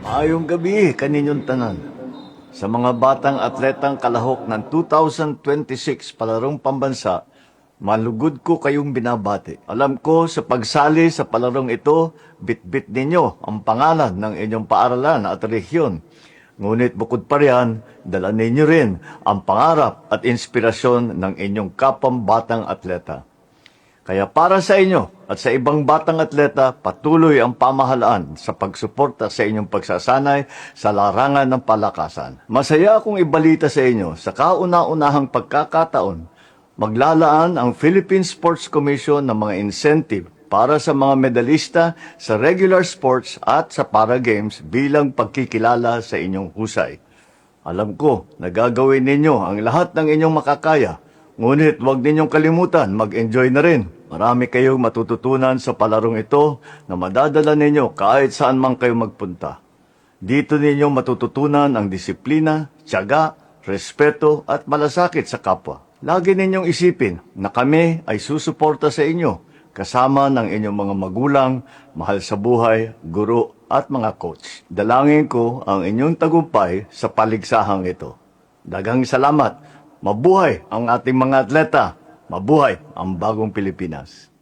Maayong gabi kaninyong tanan. Sa mga batang atletang kalahok ng 2026 palarong pambansa, malugod ko kayong binabati. Alam ko sa pagsali sa palarong ito, bitbit ninyo ang pangalan ng inyong paaralan at rehiyon. Ngunit bukod pa riyan, dala ninyo rin ang pangarap at inspirasyon ng inyong kapambatang atleta. Kaya para sa inyo at sa ibang batang atleta, patuloy ang pamahalaan sa pagsuporta sa inyong pagsasanay sa larangan ng palakasan. Masaya akong ibalita sa inyo sa kauna-unahang pagkakataon, maglalaan ang Philippine Sports Commission ng mga incentive para sa mga medalista sa regular sports at sa para games bilang pagkikilala sa inyong husay. Alam ko na gagawin ninyo ang lahat ng inyong makakaya, ngunit huwag ninyong kalimutan mag-enjoy na rin. Marami kayong matututunan sa palarong ito na madadala ninyo kahit saan man kayo magpunta. Dito ninyo matututunan ang disiplina, tiyaga, respeto at malasakit sa kapwa. Lagi ninyong isipin na kami ay susuporta sa inyo kasama ng inyong mga magulang, mahal sa buhay, guro at mga coach. Dalangin ko ang inyong tagumpay sa paligsahang ito. Daghang salamat. Mabuhay ang ating mga atleta. Mabuhay ang bagong Pilipinas.